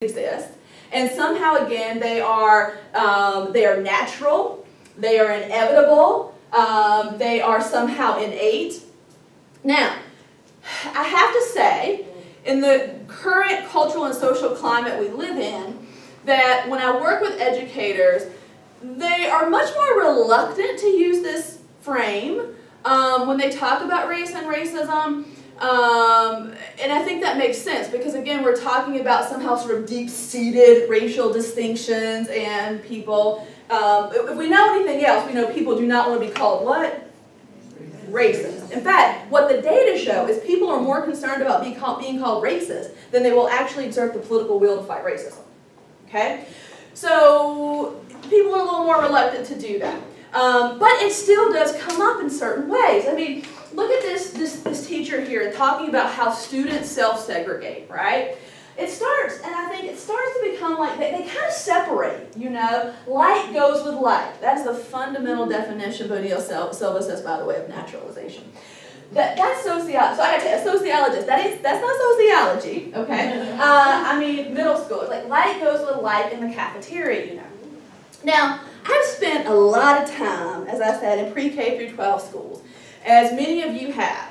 exist, and somehow again they are natural, they are inevitable, they are somehow innate. Now, I have to say, in the current cultural and social climate we live in, that when I work with educators, they are much more reluctant to use this frame when they talk about race and racism. And I think that makes sense because, again, we're talking about somehow sort of deep-seated racial distinctions and people. If we know anything else, we know people do not want to be called what? Racist. In fact, what the data show is people are more concerned about being called racist than they will actually exert the political will to fight racism. Okay? So people are a little more reluctant to do that. But it still does come up in certain ways. I mean, look at this teacher here talking about how students self-segregate, right? It starts, and I think it starts to become like, they kind of separate, you know? Like goes with like. That's the fundamental definition Bonilla Silva says, by the way, of naturalization. That's sociology. So I gotta tell you, a sociologist, that's not sociology, okay? I mean, middle school. Like goes with like in the cafeteria, you know? Now, I've spent a lot of time, as I said, in pre-K through 12 schools, as many of you have.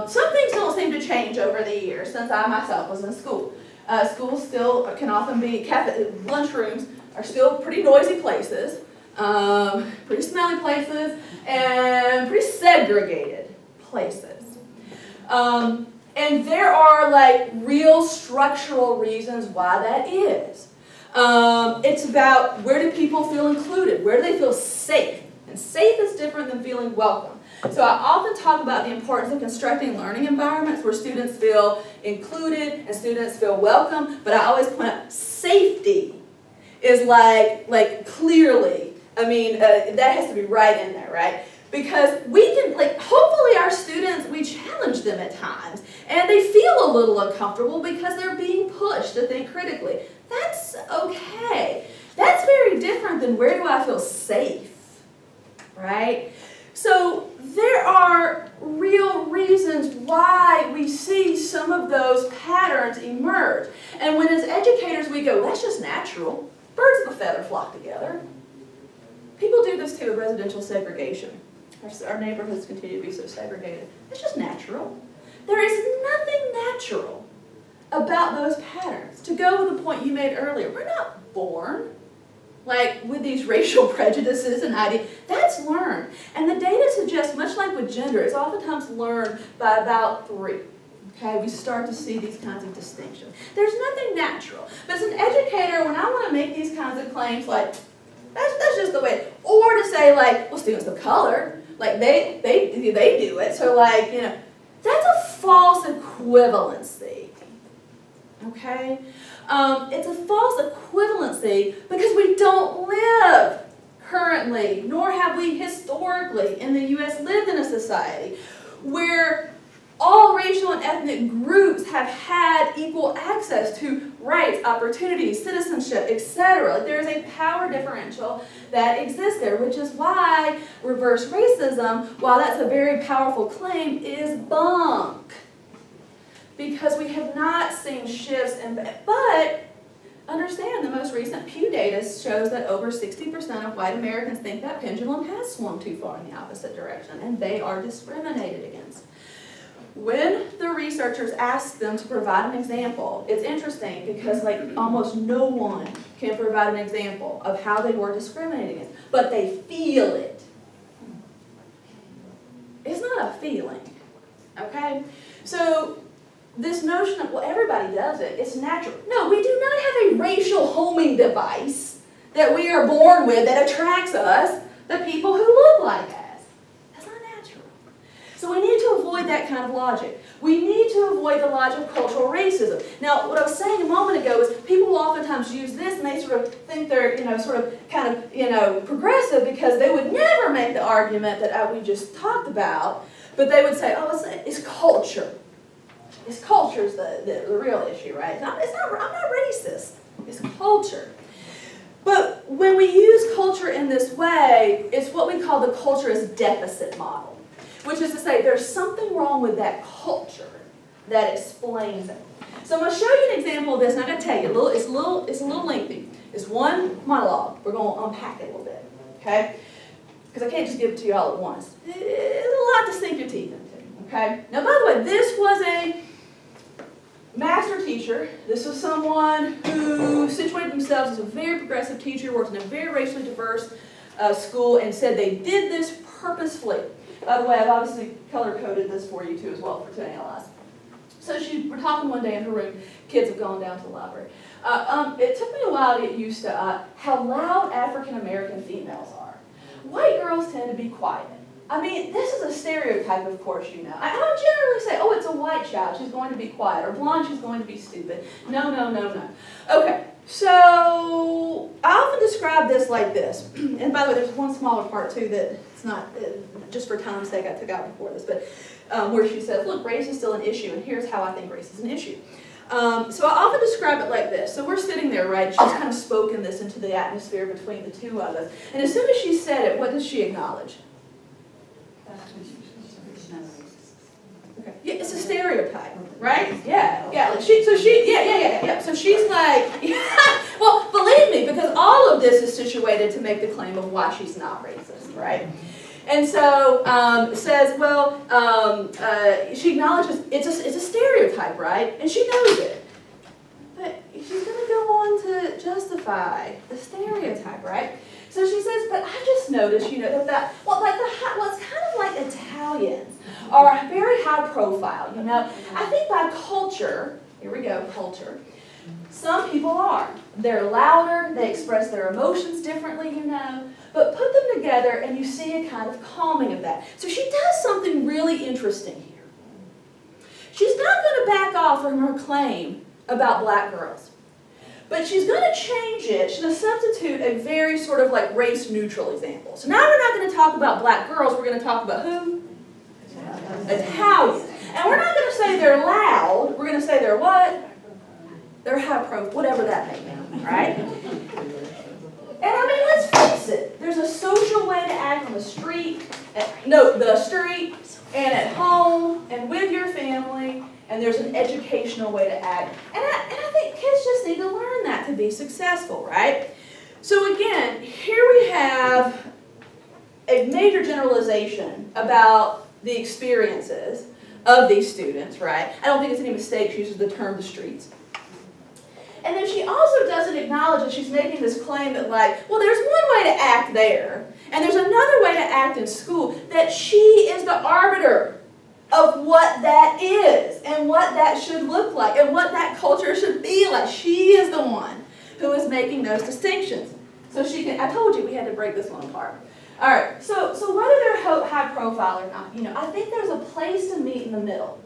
Some things don't seem to change over the years since I myself was in school. Schools still can often be, lunchrooms are still pretty noisy places, pretty smelly places, and pretty segregated places. And there are like real structural reasons why that is. It's about where do people feel included? Where do they feel safe? And safe is different than feeling welcome. So I often talk about the importance of constructing learning environments where students feel included and students feel welcome, but I always point out safety is like clearly, I mean, that has to be right in there, right? Because we can, hopefully our students, we challenge them at times, and they feel a little uncomfortable because they're being pushed to think critically. That's okay. That's very different than where do I feel safe, right? So there are real reasons why we see some of those patterns emerge. And when as educators we go, that's just natural. Birds of a feather flock together. People do this too with residential segregation. Our neighborhoods continue to be so segregated. It's just natural. There is nothing natural about those patterns. To go with the point you made earlier, we're not born with these racial prejudices and ideas. That's learned. And the data suggests, much like with gender, it's oftentimes learned by about 3. Okay, we start to see these kinds of distinctions. There's nothing natural. But as an educator, when I want to make these kinds of claims, that's just the way. Or to say, well, students of color, they do it. So, that's a false equivalency. Okay? It's a false equivalency because we don't live currently, nor have we historically in the U.S. lived in a society where all racial and ethnic groups have had equal access to rights, opportunities, citizenship, etc. There is a power differential that exists there, which is why reverse racism, while that's a very powerful claim, is bunk. Because we have not seen shifts, but understand the most recent Pew data shows that over 60% of white Americans think that pendulum has swung too far in the opposite direction, and they are discriminated against. When the researchers asked them to provide an example, it's interesting because almost no one can provide an example of how they were discriminated against, but they feel it. It's not a feeling, okay? So this notion of, well, everybody does it, it's natural. No, we do not have a racial homing device that we are born with that attracts us, the people who look like us. That's not natural. So we need to avoid that kind of logic. We need to avoid the logic of cultural racism. Now, what I was saying a moment ago is people will oftentimes use this and they sort of think they're, progressive because they would never make the argument that we just talked about, but they would say, oh, it's culture. It's culture's the real issue, right? I'm not racist. It's culture. But when we use culture in this way, it's what we call the culture as deficit model, which is to say there's something wrong with that culture that explains it. So I'm going to show you an example of this, and I'm going to tell you, it's a little lengthy. It's one monologue. We're going to unpack it a little bit, okay? Because I can't just give it to you all at once. It's a lot to sink your teeth into, okay? Now, by the way, this was a master teacher. This was someone who situated themselves as a very progressive teacher, worked in a very racially diverse school, and said they did this purposefully. By the way, I've obviously color-coded this for you too as well for to analyze. So we're talking one day in her room. Kids have gone down to the library. It took me a while to get used to how loud African-American females are. White girls tend to be quiet. I mean, this is a stereotype, of course, you know. I don't generally say, oh, it's a white child, she's going to be quiet, or blonde, she's going to be stupid. No, no, no, no. Okay, so I often describe this like this. And by the way, there's one smaller part, too, that it's not, just for time's sake, I took out before this, but where she says, look, race is still an issue, and here's how I think race is an issue. So I often describe it like this. So we're sitting there, right? She's kind of spoken this into the atmosphere between the two of us. And as soon as she said it, what does she acknowledge? Okay. Yeah, it's a stereotype, right? Yeah, yeah. Like yeah. So she's like, well, believe me, because all of this is situated to make the claim of why she's not racist, right? And so says, well, she acknowledges it's a stereotype, right? And she knows it. But she's going to go on to justify the stereotype, right? So she says, but I just noticed, you know, it's kind of like Italians are very high profile, you know. I think by culture, here we go, culture, some people are. They're louder, they express their emotions differently, you know. But put them together and you see a kind of calming of that. So she does something really interesting here. She's not going to back off from her claim about black girls. But she's going to change it. She's going to substitute a very sort of like race-neutral example. So now we're not going to talk about black girls. We're going to talk about who? Italians. And we're not going to say they're loud. We're going to say they're what? They're high profile, whatever that may mean, right? And I mean, let's face it. There's a social way to act on the street, and at home, and with your family. And there's an educational way to act. And I think kids just need to learn that to be successful, right? So again, here we have a major generalization about the experiences of these students, right? I don't think it's any mistake she uses the term the streets. And then she also doesn't acknowledge that she's making this claim that like, well, there's one way to act there, and there's another way to act in school, that she is the arbiter of what that is and what that should look like and what that culture should be like. She is the one who is making those distinctions. So she can, I told you we had to break this one apart. All right, so whether they're high profile or not, you know, I think there's a place to meet in the middle.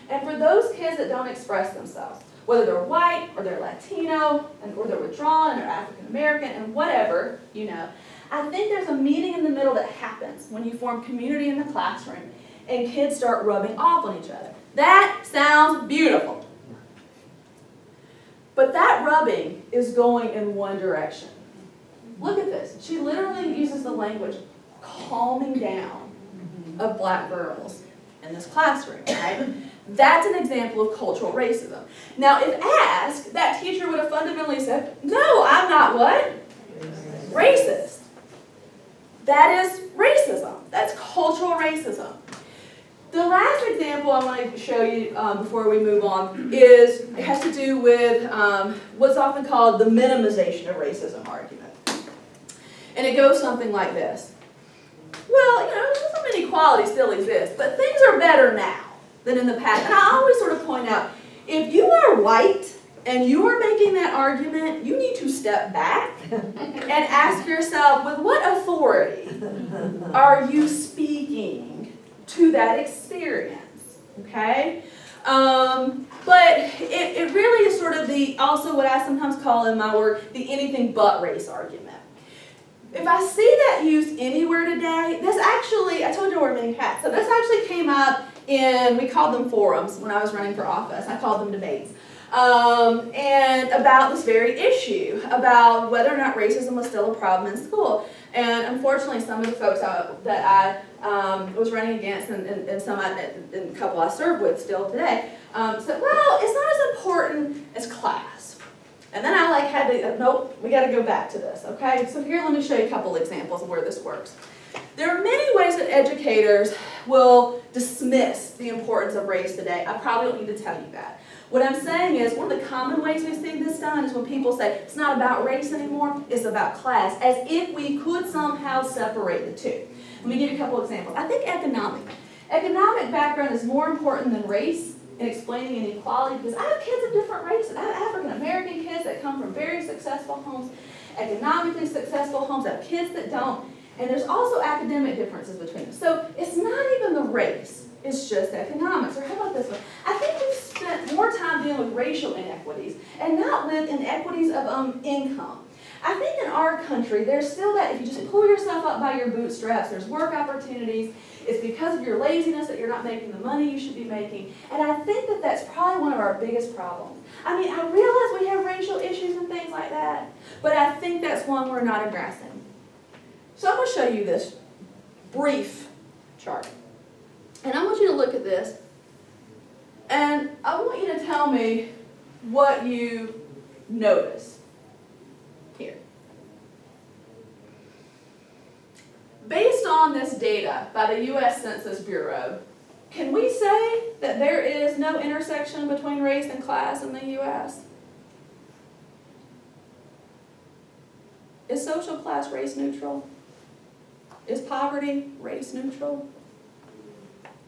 And for those kids that don't express themselves, whether they're white or they're Latino or they're withdrawn or they're African American and whatever, you know, I think there's a meeting in the middle that happens when you form community in the classroom and kids start rubbing off on each other. That sounds beautiful. But that rubbing is going in one direction. Look at this. She literally uses the language calming down of black girls in this classroom, right? That's an example of cultural racism. Now, if asked, that teacher would have fundamentally said, no, I'm not what? Racist. That is racism. That's cultural racism. The last example I want to show you before we move on it has to do with what's often called the minimization of racism argument. And it goes something like this. Well, you know, some inequality still exists, but things are better now than in the past. And I always sort of point out, if you are white and you are making that argument, you need to step back and ask yourself, with what authority are you speaking to that experience, okay? But it really is sort of also what I sometimes call in my work, the anything but race argument. If I see that used anywhere today, this actually, I told you we're many hats, so this actually came up we called them forums when I was running for office. I called them debates. And about this very issue, about whether or not racism was still a problem in school. And unfortunately, some of the folks that I was running against and a couple I serve with still today said, well, it's not as important as class. And then I had to, nope, we got to go back to this, okay? So here, let me show you a couple examples of where this works. There are many ways that educators will dismiss the importance of race today. I probably don't need to tell you that. What I'm saying is, one of the common ways we see this done is when people say, it's not about race anymore, it's about class, as if we could somehow separate the two. Let me give you a couple examples. I think economic background is more important than race in explaining inequality, because I have kids of different races. I have African American kids that come from very successful homes, economically successful homes, I have kids that don't, and there's also academic differences between them. So it's not even the race, it's just economics. Or how about this one? I think we've spent more time dealing with racial inequities and not with inequities of income. I think in our country, there's still that if you just pull yourself up by your bootstraps, there's work opportunities. It's because of your laziness that you're not making the money you should be making. And I think that that's probably one of our biggest problems. I mean, I realize we have racial issues and things like that, but I think that's one we're not addressing. So I'm going to show you this brief chart. And I want you to look at this, and I want you to tell me what you notice here. Based on this data by the U.S. Census Bureau, can we say that there is no intersection between race and class in the U.S.? Is social class race neutral? Is poverty race neutral?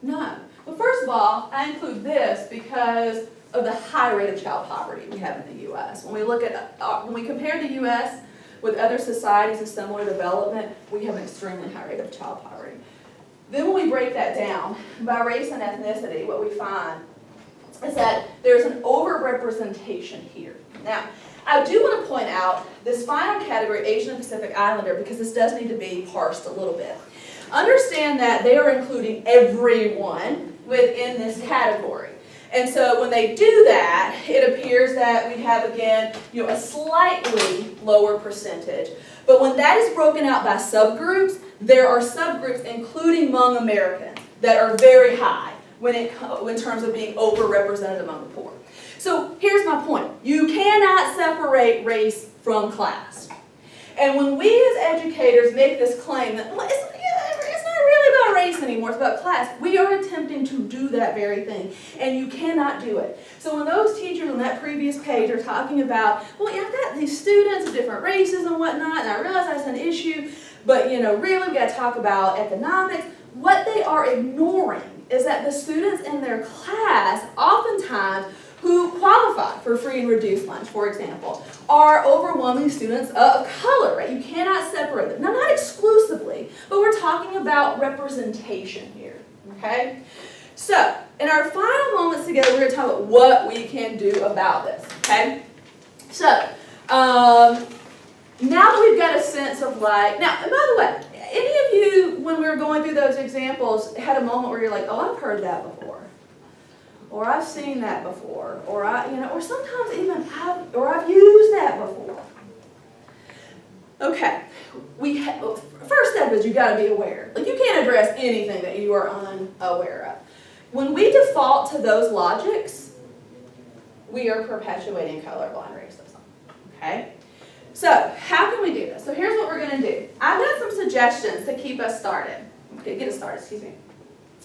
No. Well, first of all, I include this because of the high rate of child poverty we have in the U.S. When we look at, when we compare the U.S. with other societies of similar development, we have an extremely high rate of child poverty. Then when we break that down by race and ethnicity, what we find is that there's an overrepresentation here. Now, I do want to point out this final category, Asian and Pacific Islander, because this does need to be parsed a little bit. Understand that they are including everyone within this category. And so when they do that, it appears that we have, again, a slightly lower percentage. But when that is broken out by subgroups, there are subgroups, including Hmong Americans, that are very high in terms of being overrepresented among the poor. So here's my point. You cannot separate race from class. And when we as educators make this claim that well, it's not really about race anymore, it's about class, we are attempting to do that very thing. And you cannot do it. So when those teachers on that previous page are talking about, well, I've got these students of different races and whatnot, and I realize that's an issue, but really we've got to talk about economics, what they are ignoring is that the students in their class oftentimes who qualify for free and reduced lunch, for example, are overwhelming students of color, right? You cannot separate them. Now, not exclusively, but we're talking about representation here, okay? So, in our final moments together, we're going to talk about what we can do about this, okay? So, now that we've got a sense of now, and by the way, any of you, when we were going through those examples, had a moment where you're like, oh, I've heard that before. Or I've seen that before, or or sometimes even I've used that before. Okay, first step is you got to be aware. You can't address anything that you are unaware of. When we default to those logics, we are perpetuating colorblind racism. Okay, so how can we do this? So here's what we're going to do. I've got some suggestions to keep us started. Okay, get us started. Excuse me.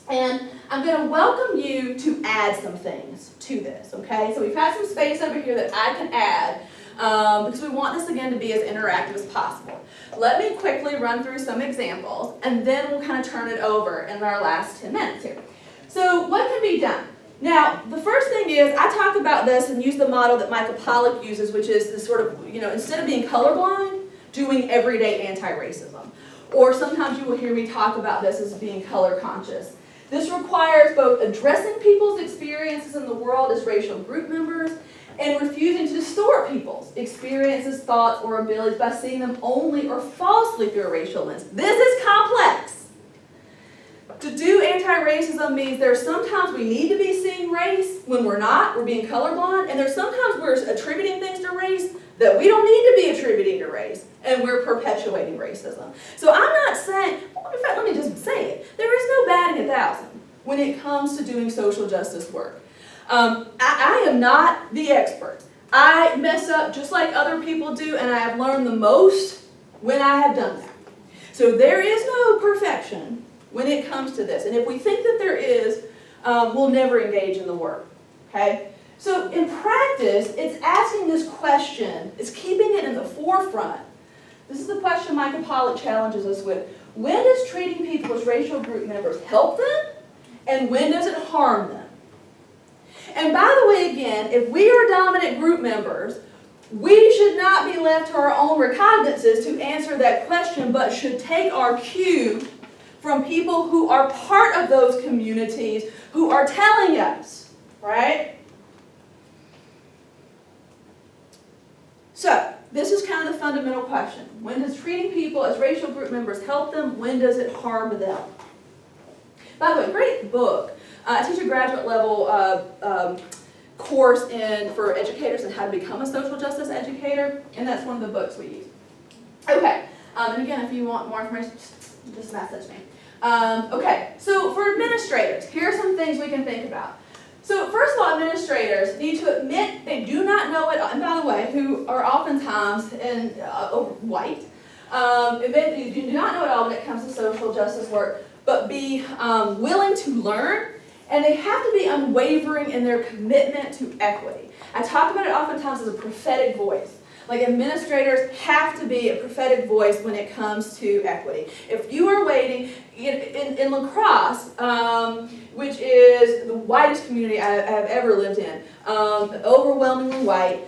And I'm going to welcome you to add some things to this, okay? So we've had some space over here that I can add because we want this, again, to be as interactive as possible. Let me quickly run through some examples, and then we'll kind of turn it over in our last 10 minutes here. So what can be done? Now, the first thing is, I talk about this and use the model that Michael Pollock uses, which is this sort of, instead of being colorblind, doing everyday anti-racism. Or sometimes you will hear me talk about this as being color conscious. This requires both addressing people's experiences in the world as racial group members and refusing to distort people's experiences, thoughts, or abilities by seeing them only or falsely through a racial lens. This is complex. To do anti-racism means there's sometimes we need to be seeing race when we're not, we're being colorblind, and there's sometimes we're attributing things to race that we don't need to be attributing to race, and we're perpetuating racism. So I'm not saying, in fact, let me just say it, there is no batting 1,000 when it comes to doing social justice work. I am not the expert. I mess up just like other people do, and I have learned the most when I have done that. So there is no perfection when it comes to this. And if we think that there is, we'll never engage in the work. Okay? So in practice, it's asking this question, it's keeping it in the forefront. This is the question Michael Pollock challenges us with. When does treating people as racial group members help them? And when does it harm them? And by the way, again, if we are dominant group members, we should not be left to our own recognizances to answer that question, but should take our cue from people who are part of those communities who are telling us, right? So, this is kind of the fundamental question. When does treating people as racial group members help them? When does it harm them? By the way, great book. I teach a graduate level course for educators on how to become a social justice educator, and that's one of the books we use. Okay, and again, if you want more information, just message me. Okay, so for administrators, here are some things we can think about. So first of all, administrators need to admit they do not know it, and by the way, who are oftentimes white, they do not know it all when it comes to social justice work, but be willing to learn, and they have to be unwavering in their commitment to equity. I talk about it oftentimes as a prophetic voice. Like administrators have to be a prophetic voice when it comes to equity. If you are waiting, in La Crosse, which is the whitest community I have ever lived in, overwhelmingly white,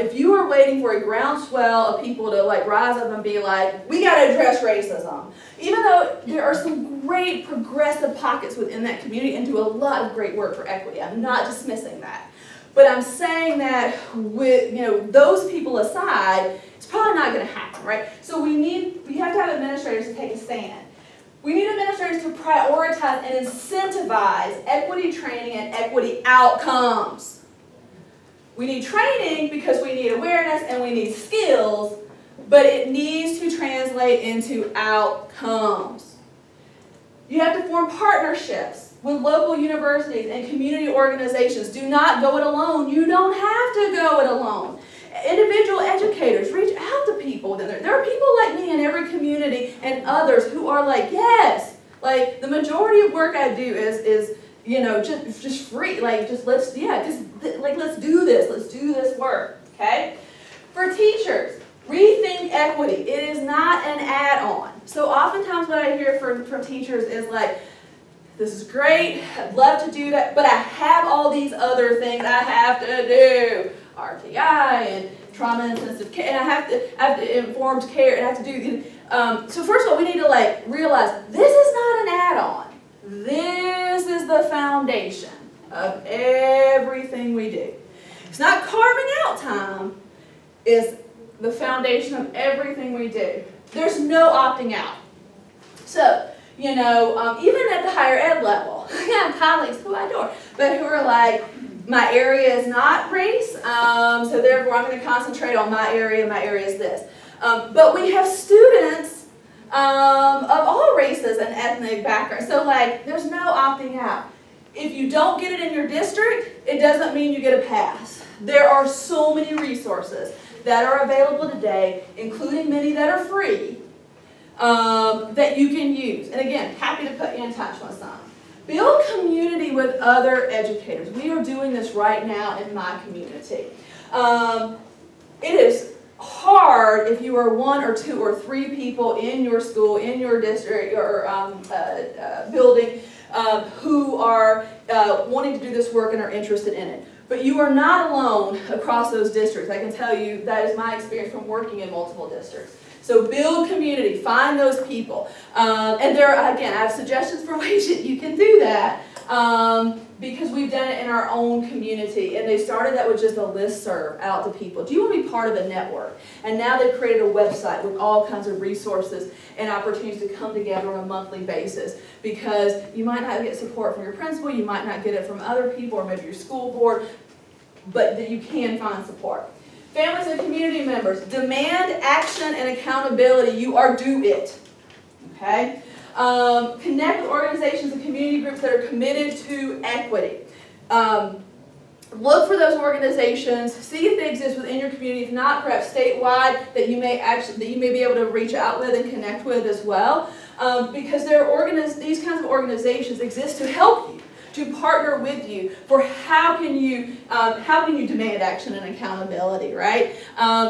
if you are waiting for a groundswell of people to like rise up and be like, we got to address racism, even though there are some great progressive pockets within that community and do a lot of great work for equity. I'm not dismissing that. But I'm saying that with those people aside, it's probably not going to happen, right? So we have to have administrators to take a stand. We need administrators to prioritize and incentivize equity training and equity outcomes. We need training because we need awareness and we need skills, but it needs to translate into outcomes. You have to form partnerships with local universities and community organizations. Do not go it alone. You don't have to go it alone. Individual educators, reach out to people. There are people like me in every community and others who are like, yes, like the majority of work I do is just free. Like let's do this. Let's do this work. Okay? For teachers, rethink equity. It is not an add-on. So oftentimes what I hear from teachers is like, this is great, I'd love to do that, but I have all these other things I have to do. RTI and trauma-intensive care, and I have to informed care, and I have to do, so first of all, we need to realize this is not an add-on. This is the foundation of everything we do. It's not carving out time, it's the foundation of everything we do. There's no opting out. So, even at the higher ed level, I have colleagues who I adore, but who are like, my area is not race, so therefore I'm going to concentrate on my area is this. But we have students of all races and ethnic backgrounds, so there's no opting out. If you don't get it in your district, it doesn't mean you get a pass. There are so many resources that are available today, including many that are free, that you can use. And again, happy to put you in touch with some. Build community with other educators. We are doing this right now in my community. It is hard if you are one or two or three people in your school, in your district, or building who are wanting to do this work and are interested in it. But you are not alone across those districts. I can tell you that is my experience from working in multiple districts. So build community, find those people. And again, I have suggestions for ways that you can do that because we've done it in our own community. And they started that with just a listserv out to people. Do you want to be part of a network? And now they've created a website with all kinds of resources and opportunities to come together on a monthly basis because you might not get support from your principal, you might not get it from other people or maybe your school board, but that you can find support. Families and community members, demand action and accountability. You are due it. Okay? Connect with organizations and community groups that are committed to equity. Look for those organizations, see if they exist within your community, if not perhaps statewide, that you may be able to reach out with and connect with as well. Because these kinds of organizations exist to help you, to partner with you for how can you demand action and accountability, right?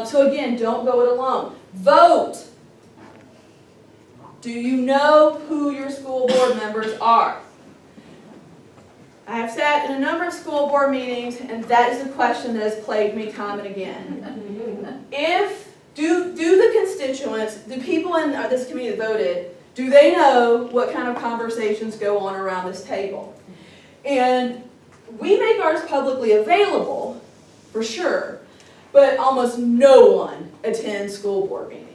So again, don't go it alone. Vote. Do you know who your school board members are? I have sat in a number of school board meetings, and that is a question that has plagued me time and again. Do the constituents, the people in this community that voted, do they know what kind of conversations go on around this table? And we make ours publicly available, for sure, but almost no one attends school board meetings.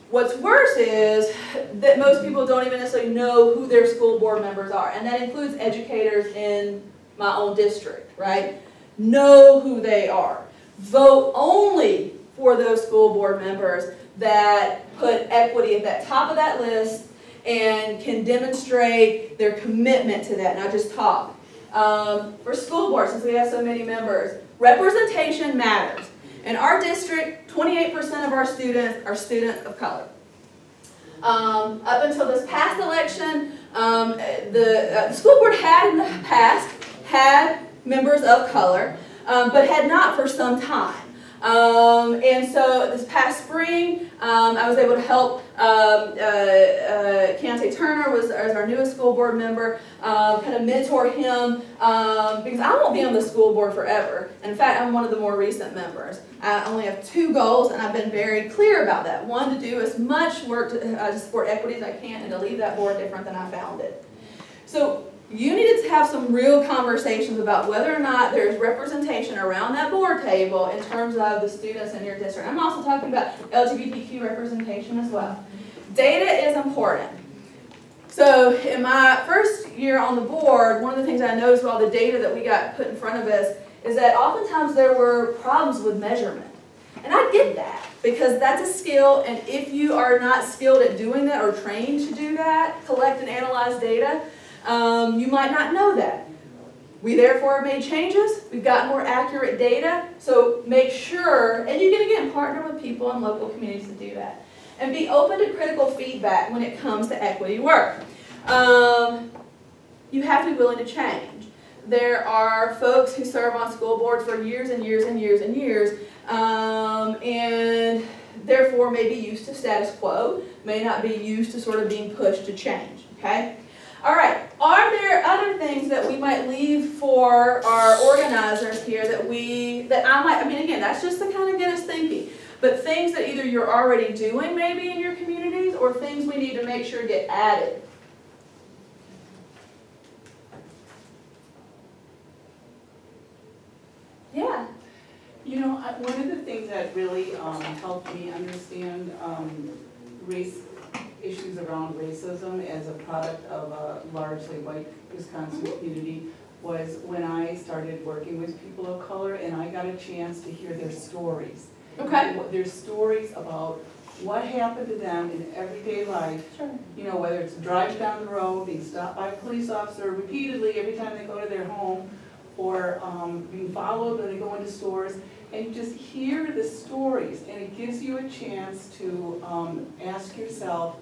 What's worse is that most people don't even necessarily know who their school board members are, and that includes educators in my own district, right? Know who they are. Vote only for those school board members that put equity at the top of that list and can demonstrate their commitment to that, not just talk. For school board, since we have so many members, representation matters. In our district, 28% of our students are students of color. Up until this past election, the school board had in the past had members of color, but had not for some time. And so this past spring, I was able to help Keontae Turner as our newest school board member, kind of mentor him, because I won't be on the school board forever. And in fact, I'm one of the more recent members. I only have 2 goals, and I've been very clear about that. One, to do as much work to support equity as I can, and to leave that board different than I found it. So you needed to have some real conversations about whether or not there's representation around that board table in terms of the students in your district. I'm also talking about LGBTQ representation as well. Data is important. So in my first year on the board, one of the things I noticed with all the data that we got put in front of us is that oftentimes there were problems with measurement. And I get that, because that's a skill, and if you are not skilled at doing that or trained to do that, collect and analyze data, you might not know that. We therefore have made changes. We've got more accurate data. So make sure, and you can again partner with people in local communities to do that. And be open to critical feedback when it comes to equity work. You have to be willing to change. There are folks who serve on school boards for years and years and years and years, and therefore may be used to status quo, may not be used to sort of being pushed to change, okay? All right, are there other things that we might leave for our organizers here again, that's just to kind of get us thinking, but things that either you're already doing maybe in your communities or things we need to make sure get added? Yeah. You know, one of the things that really helped me understand issues around racism as a product of a largely white Wisconsin community was when I started working with people of color and I got a chance to hear their stories. Okay. Their stories about what happened to them in everyday life. Sure. You know, whether it's driving down the road, being stopped by a police officer repeatedly every time they go to their home, or being followed when they go into stores, and you just hear the stories, and it gives you a chance to ask yourself,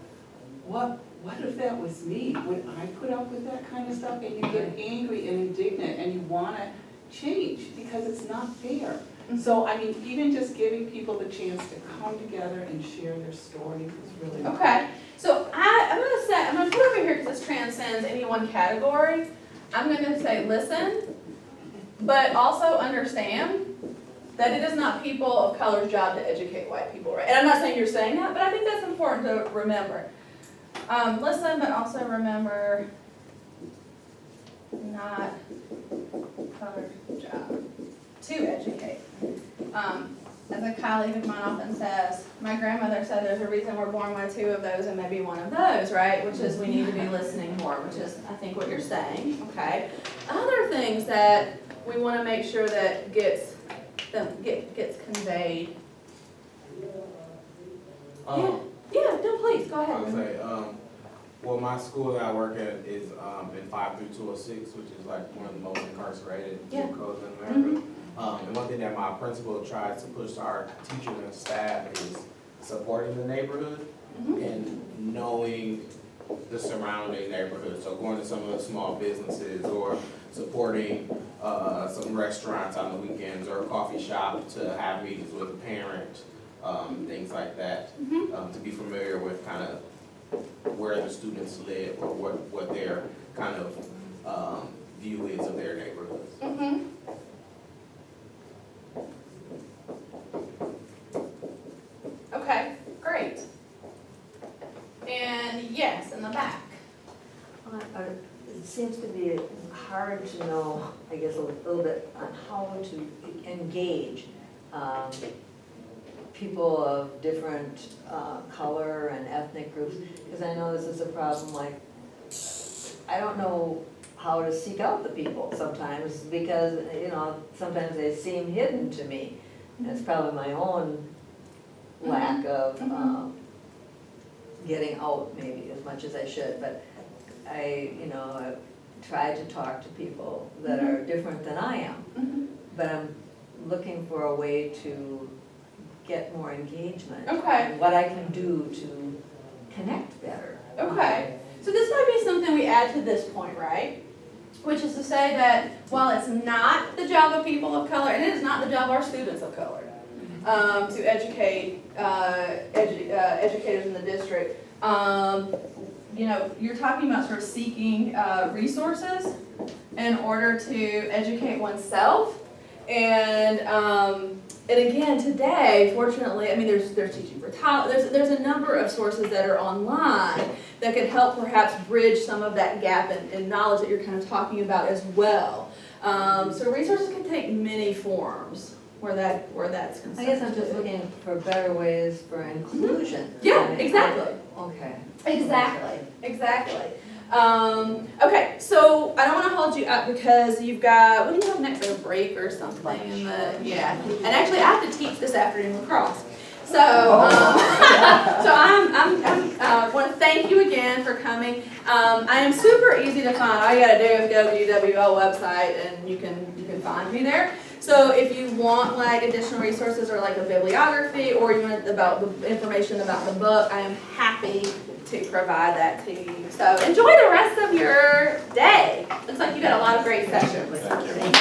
what if that was me? Would I put up with that kind of stuff? And you get angry and indignant, and you want to change because it's not fair. So, I mean, even just giving people the chance to come together and share their stories is really important. Okay. So I'm going to put over here, because this transcends any one category. I'm going to say listen, but also understand that it is not people of color's job to educate white people, right? And I'm not saying you're saying that, but I think that's important to remember. Listen, but also remember, not color's job to educate. As a colleague of mine often says, my grandmother said there's a reason we're born with 2 of those and maybe 1 of those, right? Which is we need to be listening more, which is, I think, what you're saying, okay? Other things that we want to make sure that gets gets conveyed. Um, Yeah, no, please, go I ahead. would say, well, my school that I work at is, in 5-206, which is like one of the most incarcerated Yeah. zip codes in America. And one thing that my principal tries to push to our teachers and staff is supporting the neighborhood Mhm. and knowing the surrounding neighborhood. So going to some of the small businesses or supporting, some restaurants on the weekends or a coffee shop to have meetings with a parent, things like that. Mhm. To be familiar with kind of where the students live or what their kind of, view is of their neighborhoods. Mhm. Okay, great. And yes, in the back. It seems to be hard to know, I guess, a little bit on how to engage people of different color and ethnic groups, because I know this is a problem, like, I don't know how to seek out the people sometimes, because, sometimes they seem hidden to me. It's probably my own lack of getting out maybe as much as I should, but I've tried to talk to people that are different than I am, Mhm. but I'm looking for a way to get more engagement. Okay. And what I can do to connect better. Okay, so this might be something we add to this point, right? Which is to say that while it's not the job of people of color, and it is not the job of our students of color, to educate, educators in the district, you're talking about sort of seeking resources in order to educate oneself. And again, today, fortunately, I mean, there's teaching for there's a number of sources that are online that could help perhaps bridge some of that gap in knowledge that you're kind of talking about as well. So resources can take many forms where that's concerned. I guess I'm just looking for better ways for inclusion. Yeah, exactly. Okay. Exactly. Okay, so I don't want to hold you up because you've got, what do you have next, a break or something? Yeah, and actually I have to teach this afternoon lacrosse. So, so I want to thank you again for coming. I am super easy to find. All you got to do is go to the UWL website and you can find me there. So if you want like additional resources or like a bibliography or you want the information about the book, I am happy to provide that to you. So enjoy the rest of your day. Looks like you got a lot of great sessions. Thank you.